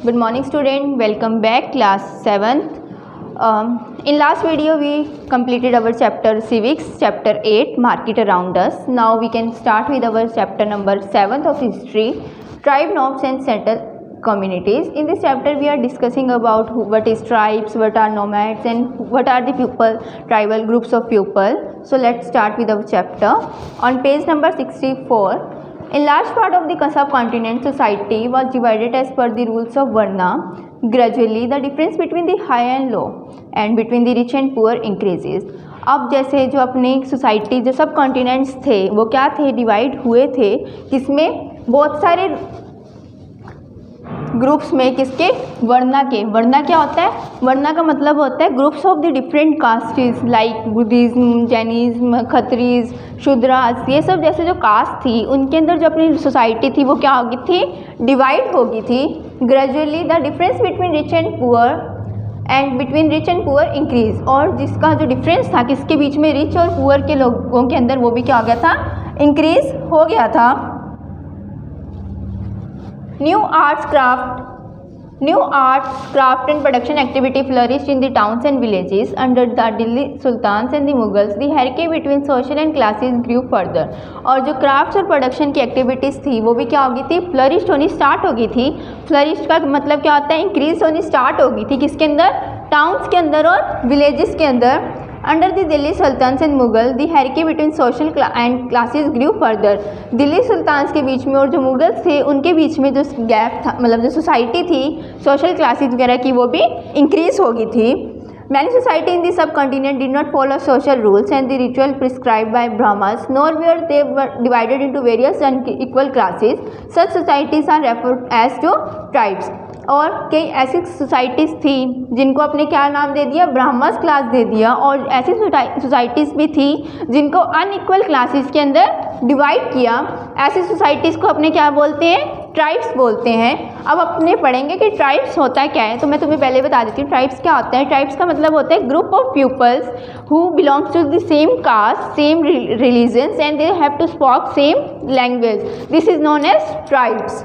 Good morning student, welcome back class 7th. In last video we completed our chapter civics, chapter 8 market around us. Now we can start with our chapter number 7th of history, tribe, nomads and settled communities. In this chapter we are discussing about what is tribes, what are nomads and what are the people, tribal groups of people. So let's start with our chapter. On page number 64, a large part of the subcontinent society was divided as per the rules of Varna. Gradually, the difference between the high and low and between the rich and poor increases. अब जैसे जो अपने society जो सब continents थे वो क्या थे, डिवाइड हुए थे किसमें, बहुत सारे ग्रुप्स में, किसके, वर्ना के। वर्ना क्या होता है, वर्ना का मतलब होता है groups of the different castes like Buddhism, Jainism, Khatris, Shudras, ये सब जैसे जो कास्ट थी उनके अंदर जो अपनी सोसाइटी थी वो क्या होगी थी, डिवाइड होगी थी। Gradually the difference between rich and poor and between rich and poor increase, और जिसका जो डिफरेंस था किसके बीच में, रिच और पुअर के लोगों के अंदर, वो भी क्या हो गया था, इंक्रीज हो गया था। New arts, craft and production activity flourished in the towns and villages under the Delhi Sultans and the Mughals. The hierarchy between social and classes grew further. और जो क्राफ्ट्स और प्रोडक्शन की एक्टिविटीज़ थी वो भी क्या होगी थी, फ्लरिश होनी स्टार्ट होगी थी। फ्लरिश का मतलब क्या होता है, इंक्रीज होनी स्टार्ट होगी थी किसके अंदर, टाउन्स के अंदर और विलेजेस के अंदर। Under the Delhi sultans and Mughal the hierarchy between social and classes grew further. Delhi sultans के बीच में और जो मुगल्स थे उनके बीच में जो गैप था, मतलब जो सोसाइटी थी सोशल क्लासेस वगैरह की, वो भी इंक्रीज होगी थी। Many society in the subcontinent did not follow social rules and the ritual prescribed by Brahmas, nor were they divided into various unequal classes. Such societies are referred as to tribes. और कई ऐसी societies थी जिनको अपने क्या नाम दे दिया, BrahMos class दे दिया, और ऐसी सोसाइटीज़ भी थी जिनको अनइक्वल क्लासेस के अंदर डिवाइड किया। ऐसी सोसाइटीज़ को अपने क्या बोलते हैं, ट्राइब्स बोलते हैं। अब अपने पढ़ेंगे कि ट्राइब्स होता क्या है, तो मैं तुम्हें पहले बता देती हूँ ट्राइब्स क्या होता है। ट्राइब्स का मतलब होता है group of peoples who belongs to the same caste, same religions and they have to speak same language. This is known as tribes.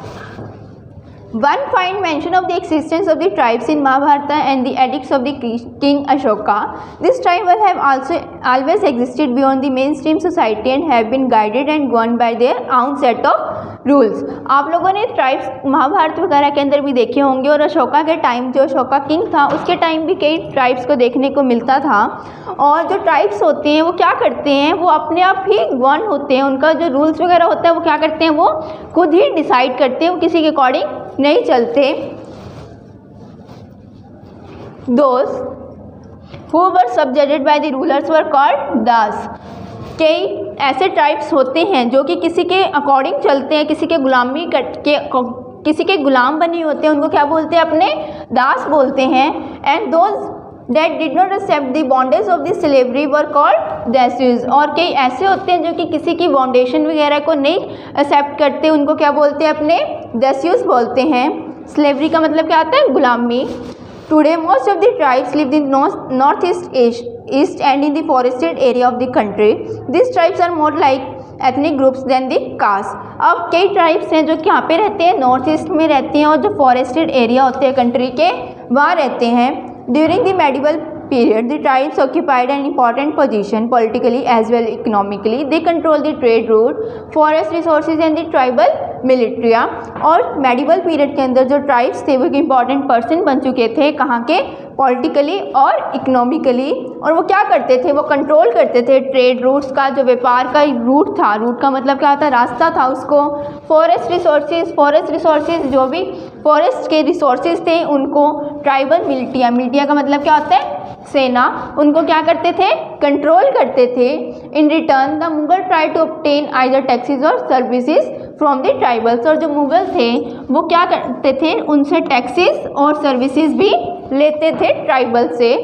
One find mention of the existence of the tribes in Mahabharata and the edicts of the King Ashoka. These tribes have also always existed beyond the mainstream society and have been guided and governed by their own set of rules. आप लोगों ने tribes Mahabharat वगैरह के अंदर भी देखे होंगे, और अशोका के टाइम जो अशोका किंग था उसके टाइम भी कई ट्राइब्स को देखने को मिलता था। और जो ट्राइब्स होते हैं वो क्या करते हैं, वो अपने आप ही गवर्न होते हैं, उनका जो रूल्स वगैरह होता है वो क्या करते हैं, वो खुद ही डिसाइड करते हैं, वो किसी के अकॉर्डिंग नहीं चलते। Those who were subjugated by the rulers were called दास। कई ऐसे ट्राइब्स होते हैं जो कि किसी के अकॉर्डिंग चलते हैं, किसी के गुलामी किसी के गुलाम बने होते हैं, उनको क्या बोलते हैं, अपने दास बोलते हैं। And those that did not accept the bondage of the slavery were called dasyus। और कई ऐसे होते हैं जो कि किसी की बाउंडेशन वगैरह को नहीं एक्सेप्ट करते, उनको क्या बोलते हैं, अपने dasyus बोलते हैं। स्लेवरी का मतलब क्या आता है, गुलामी। Today most of the tribes live in north east and in the forested area of the country. This tribes are more like ethnic groups than the caste. अब कई ट्राइब्स हैं जो कि यहाँ पे रहते हैं, नॉर्थ ईस्ट में रहते हैं, और जो फॉरेस्टेड एरिया होते हैं कंट्री के वहाँ रहते हैं। During the medieval period, the tribes occupied an important position politically as well economically. They controlled the trade route, forest resources and the tribal militia। और मेडिवल पीरियड के अंदर जो ट्राइब्स थे वो एक इम्पॉर्टेंट पर्सन बन चुके थे, कहाँ के, पॉलिटिकली और इकोनॉमिकली। और वो क्या करते थे, वो कंट्रोल करते थे ट्रेड रूट्स का, जो व्यापार का रूट था, रूट का मतलब क्या होता है, रास्ता था उसको। फॉरेस्ट रिसोर्सेज जो भी फॉरेस्ट के रिसोर्सेज थे उनको ट्राइबल मिलिटिया का मतलब क्या होता है, सेना, उनको क्या करते थे, कंट्रोल करते थे। In return the Mughal try to obtain either taxes or services from the tribals. और जो मुगल थे वो क्या करते थे, उनसे टैक्सेस और सर्विसेज भी लेते थे ट्राइबल से।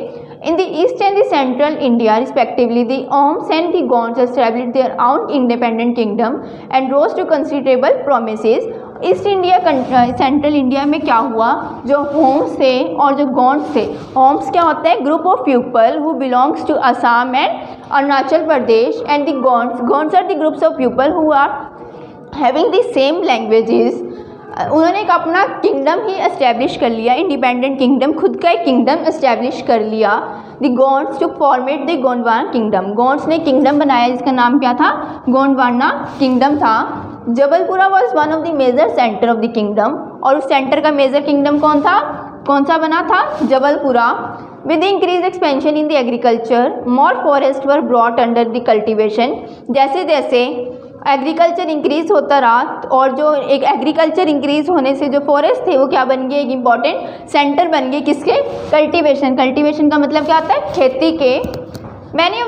In the east and the central India respectively, the Ohms and the Gonds established their own independent kingdom and rose to considerable promises. East India central India में क्या हुआ, जो Holmes थे और जो गॉन्ड्स थे। होम्स क्या होता है, group of people who belongs to Assam and Arunachal Pradesh, and the Gonds are the groups of people who are having the same languages उन्होंने एक अपना किंगडम ही एस्टेब्लिश कर लिया, इंडिपेंडेंट किंगडम, खुद का एक किंगडम एस्टेब्लिश कर लिया। The Gonds to format the Gondwana kingdom, Gonds ने किंगडम बनाया जिसका नाम क्या था, गोंडवाना किंगडम था। Jabalpura was one of the major centre of the kingdom, और उस सेंटर का मेजर किंगडम कौन सा बना था, Jabalpura. With the increase expansion in the agriculture more forest were brought under the cultivation, जैसे जैसे एग्रीकल्चर इंक्रीज होता रहा और जो एक एग्रीकल्चर इंक्रीज होने से जो फॉरेस्ट थे वो क्या बन गए, एक इम्पॉर्टेंट सेंटर बन गए, किसके, कल्टीवेशन। कल्टीवेशन का मतलब क्या होता है, खेती के। Many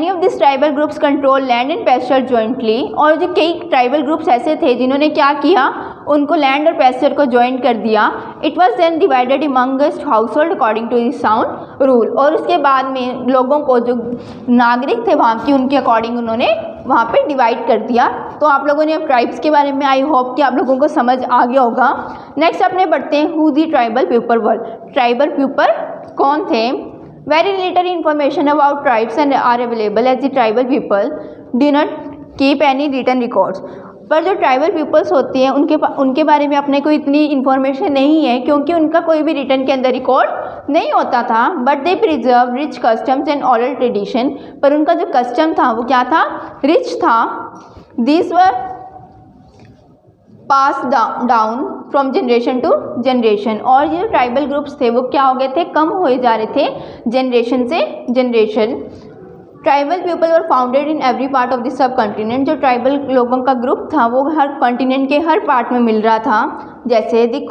of this tribal groups control land and pasture jointly, और जो कई ट्राइबल ग्रुप्स ऐसे थे जिन्होंने क्या किया, उनको लैंड और पेस्चर को ज्वाइंट कर दिया। It was then divided amongst household according to the sound rule, और उसके बाद में लोगों को जो नागरिक थे वहाँ की, उनके अकॉर्डिंग उन्होंने वहाँ पे डिवाइड कर दिया। तो आप लोगों ने अब ट्राइब्स के बारे में आई होप कि आप लोगों को समझ आ गया होगा। नेक्स्ट अपने बढ़ते हैं, who the tribal people were, tribal people कौन थे। Very little information about tribes and are available as the tribal people do not keep any written records. पर जो ट्राइबल पीपल्स होती हैं उनके बारे में अपने को इतनी इन्फॉर्मेशन नहीं है, क्योंकि उनका कोई भी रिटर्न के अंदर रिकॉर्ड नहीं होता था। But they preserve rich customs and oral tradition, पर उनका जो कस्टम था वो क्या था, रिच था। This were pass down from generation to generation, और ये ट्राइबल ग्रुप्स थे वो क्या हो गए थे, कम हुए जा रहे थे जनरेशन से generation. Tribal people were founded in every part of the sub continent, जो ट्राइबल लोगों का ग्रुप था वो हर कॉन्टिनेंट के हर पार्ट में मिल रहा था। जैसे the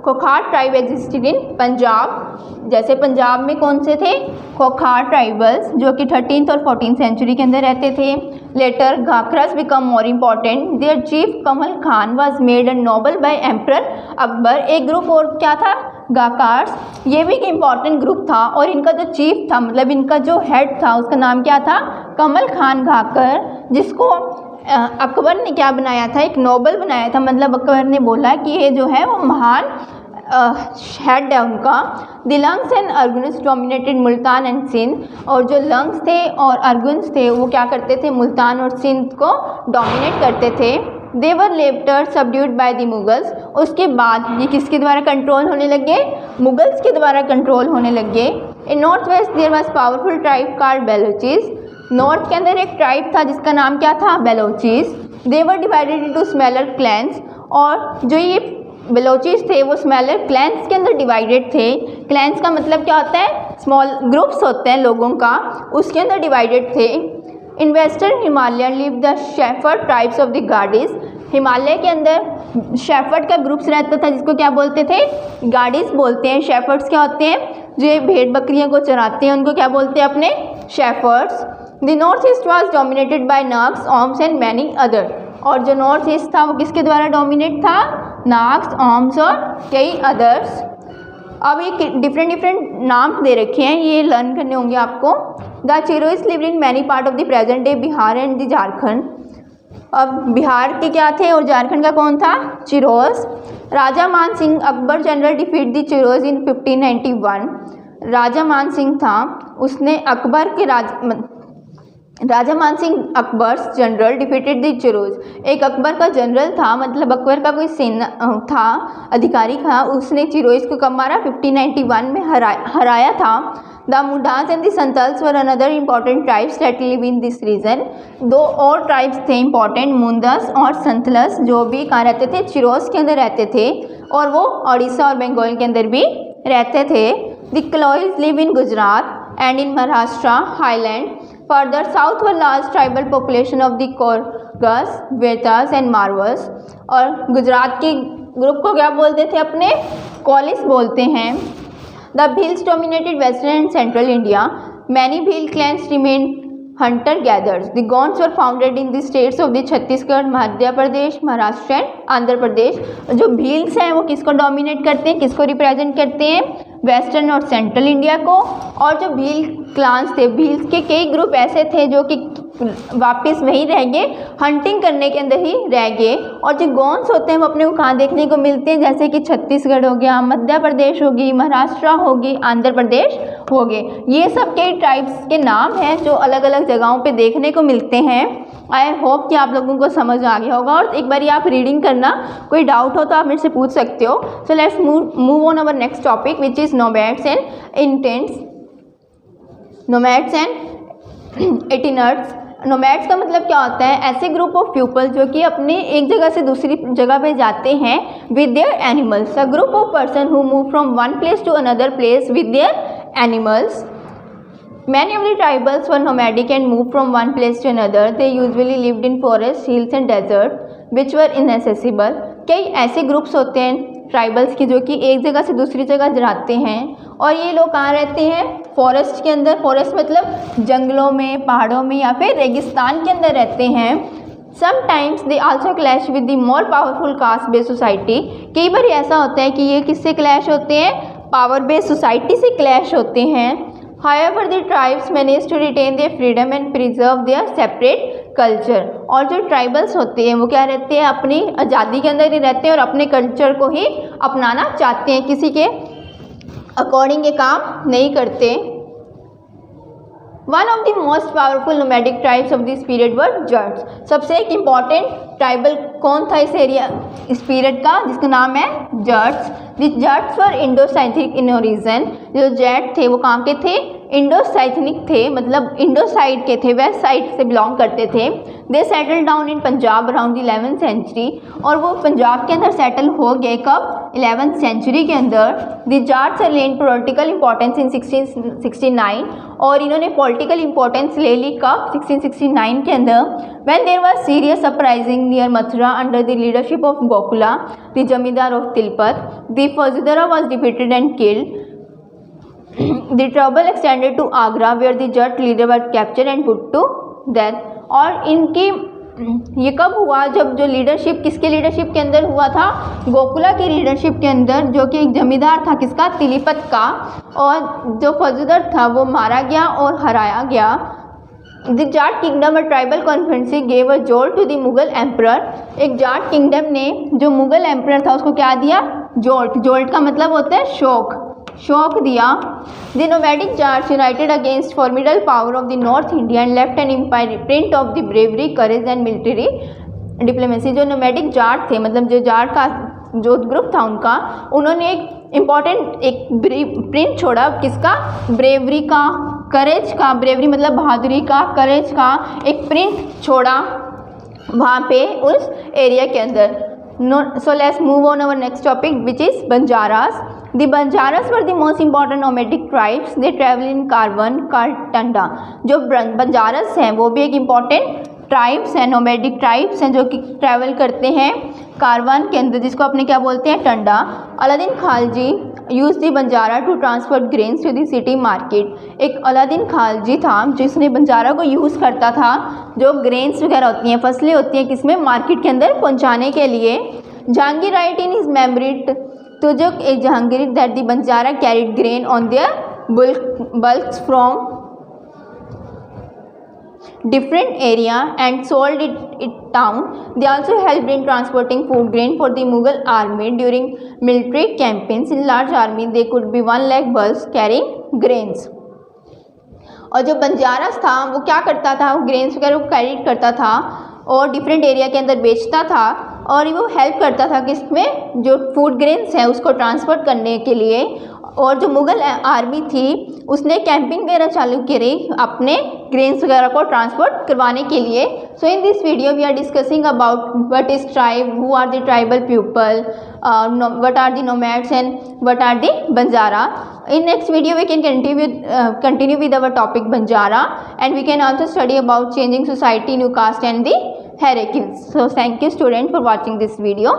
Khokhar tribe existed in Punjab, जैसे पंजाब में कौन से थे, खोखार ट्राइबल्स, जो कि 13th और 14th सेंचुरी के अंदर रहते थे। Later Gakkhars become more important, their chief Kamal Khan was made a noble by emperor Akbar. एक ग्रुप और क्या था, गाकार्स, ये भी एक इम्पॉर्टेंट ग्रुप था, और इनका जो चीफ था, मतलब इनका जो हेड था उसका नाम क्या था, कमल खान घाकर, जिसको अकबर ने क्या बनाया था, एक नोबल बनाया था। मतलब अकबर ने बोला कि ये जो है वो महान हेड है उनका। The Langahs and Arghuns dominated Multan and Sindh, और जो लंग्स थे और अर्गुन्स थे वो क्या करते थे, मुल्तान और सिंध को डोमिनेट करते थे। They were later subdued by the Mughals, उसके बाद ये किसके द्वारा कंट्रोल होने लगे, मुगल्स के द्वारा कंट्रोल होने लगे। In north west there was powerful tribe called Balochis, north के अंदर एक ट्राइब था जिसका नाम क्या था, Balochis. They were divided into smaller clans, और जो ये बेलोचीज थे वो स्मॉलर क्लैंस के अंदर डिवाइडेड थे। क्लैंस का मतलब क्या होता है, स्मॉल ग्रुप्स होते हैं लोगों का, उसके अंदर डिवाइडेड थे। In western Himalaya live the shepherd tribes of the Gaddis, Himalaya के अंदर शेफर्ड का ग्रुप्स रहता था जिसको क्या बोलते थे, गाडीज बोलते हैं। शेफर्ड्स क्या होते हैं, जो भेड़ बकरियों को चराते हैं उनको क्या बोलते हैं, अपने shepherds. The north east was dominated by Nagas, Ahoms and many other, और जो नॉर्थ ईस्ट था वो किसके द्वारा डोमिनेट था, नाग्स, ओम्स और कई अदर्स। अब ये डिफरेंट नाम दे रखे हैं, ये लर्न करने होंगे आपको। The Cheros lived in many part of the present day Bihar and the Jharkhand. अब बिहार के क्या थे और झारखंड का कौन था, Cheros. Raja Man Singh Akbar general defeat the Cheros in 1591, Raja Man Singh था, उसने अकबर के Raja Man Singh Akbar's general defeated the Cheros, एक अकबर का जनरल था, मतलब अकबर का कोई सेना था, अधिकारी था, उसने चिरोज को कब मारा, 1591 में हराया था। The Mundas and the Santals were another important tribes that live in this region, दो और ट्राइब्स थे इम्पॉर्टेंट, मुंडस और संतलस, जो भी कहाँ रहते थे, चिरोज के अंदर रहते थे, और वो उड़ीसा और बंगाल के अंदर भी रहते थे। The Kolis live in Gujarat and in Maharashtra highland. Further south were large tribal population of the Koragas, Vetas and Maravars, और गुजरात के ग्रुप को क्या बोलते थे, अपने कॉलिस बोलते हैं। The Bhils dominated western and central India, many Bhil clans remain hunter gatherers. The Gonds were founded in the states of the Chhattisgarh, Madhya Pradesh, Maharashtra and Andhra Pradesh. जो भील्स हैं वो किसको डोमिनेट करते हैं, किसको रिप्रेजेंट करते हैं, वेस्टर्न और सेंट्रल इंडिया को। और जो भील क्लान्स थे, भील्स के कई ग्रुप ऐसे थे जो कि वापस वहीं रह गए, हंटिंग करने के अंदर ही रह गए। और जो गॉन्स होते हैं वो अपने को कहाँ देखने को मिलते हैं, जैसे कि छत्तीसगढ़ हो गया, मध्य प्रदेश होगी, महाराष्ट्र होगी, आंध्र प्रदेश हो गए। ये सब कई ट्राइब्स के नाम हैं जो अलग अलग जगहों पे देखने को मिलते हैं। आई होप कि आप लोगों को समझ आ गया होगा। और एक बार आप रीडिंग करना, कोई डाउट हो तो आप मेरे से पूछ सकते हो। So let's move on our next topic which is nomads and itinerants. Nomads and itinerants. Nomads का मतलब क्या होता है, ऐसे ग्रुप ऑफ पीपल जो कि अपने एक जगह से दूसरी जगह पे जाते हैं with their animals. A group of person who move from one place to another place with their animals. Many of the tribals were nomadic and moved from one place to another. They usually lived in forests, hills and desert, which were inaccessible. कई ऐसे groups होते हैं tribals की जो कि एक जगह से दूसरी जगह जाते हैं, और ये लोग कहाँ रहते हैं, फॉरेस्ट के अंदर। फॉरेस्ट मतलब जंगलों में, पहाड़ों में या फिर रेगिस्तान के अंदर रहते हैं। Sometimes they also clash with the more powerful caste based society. कई बार ऐसा होता है कि ये किससे क्लैश होते हैं, पावर बेस्ड सोसाइटी से क्लैश होते हैं। However, the tribes managed to retain their freedom and preserve their separate culture. और जो ट्राइबल्स होते हैं वो क्या रहते हैं, अपनी आज़ादी के अंदर ही रहते हैं और अपने कल्चर को ही अपनाना चाहते हैं, किसी के अकॉर्डिंग ये काम नहीं करते। One of the most powerful nomadic tribes of this period were Jats. सबसे एक इम्पॉर्टेंट ट्राइबल कौन था इस पीरियड का, जिसका नाम है Jats. This Jats were Indo Scythic in origin. जो जैट थे वो कहाँ के थे, इंडोसाइथनिक थे, मतलब इंडो साइड के थे, वेस्ट साइड से बिलोंग करते थे। They settle down in Punjab around 11th century. और वो पंजाब के अंदर सेटल हो गए कब, 11th सेंचुरी के अंदर। The Jats lane political importance in 1669। और इन्होंने पॉलिटिकल इंपॉर्टेंस ले ली कब, 1669 के अंदर। When there was serious uprising near Mathura under the leadership of Gokula the zamindar of Tilpat, the faujdar was defeated and killed. The trouble extended to Agra where the Jat leader was captured and put to death. और इनकी ये कब हुआ, जब जो leadership किसके leadership के अंदर हुआ था, गोकुला की लीडरशिप के अंदर, जो कि एक जमींदार था किसका, तिलीपत का। और जो फौजदार था वो मारा गया और हराया गया। द जाट किंगडम और tribal confederacy gave a jolt to the Mughal emperor. एक जाट किंगडम ने जो मुगल एम्परर था उसको क्या दिया, जोल्ट। जोल्ट का मतलब होता है शौक दिया। The nomadic Jats united against formidable power of the north India and left an empire print of the bravery, courage and military diplomacy. जो नोमैडिक जाट थे, मतलब जो जाट का जो ग्रुप था उनका, उन्होंने एक इम्पॉर्टेंट एक प्रिंट छोड़ा, किसका, ब्रेवरी का, करेज का। ब्रेवरी मतलब बहादुरी का, करेज का एक प्रिंट छोड़ा वहाँ पे उस एरिया के अंदर। So let's move on our next topic which is Banjaras. The Banjaras were the most important nomadic tribes. They travel in caravan called tanda. जो बंजारस हैं वो भी एक इम्पॉर्टेंट ट्राइब्स हैं, नोमैडिक ट्राइब्स हैं जो कि ट्रैवल करते हैं कारवान के अंदर, जिसको अपने क्या बोलते हैं, tanda. Alauddin Khalji use the Banjara to transport grains to the city market. एक अलादीन खालजी था जिसने बंजारा को यूज़ करता था, जो ग्रेन्स वगैरह होती हैं, फसलें होती हैं, किसमें, मार्केट के अंदर पहुंचाने के लिए। Jahangir write in his memory तो जो Jahangir that the Banjara carried grain on their bullocks from different area and sold it town. They also helped in transporting food grain for the Mughal army during military campaigns. In large army they could be 1 lakh bulls carrying grains. और जो बंजारस था वो क्या करता था, वो grains वगैरह को कैरी करता था और डिफरेंट एरिया के अंदर बेचता था, और वो हेल्प करता था किसमें, जो फूड ग्रेन्स है उसको ट्रांसपोर्ट करने के लिए। और जो मुग़ल आर्मी थी उसने कैंपिंग वगैरह चालू करी अपने ग्रेन्स वगैरह को ट्रांसपोर्ट करवाने के लिए। So in this video we are discussing about what is tribe, who are the tribal people, what are the nomads and what are the Banjara. In next video we can continue with our topic Banjara, and we can also study about changing society, new caste and the hierarchies. So thank you students for watching this video.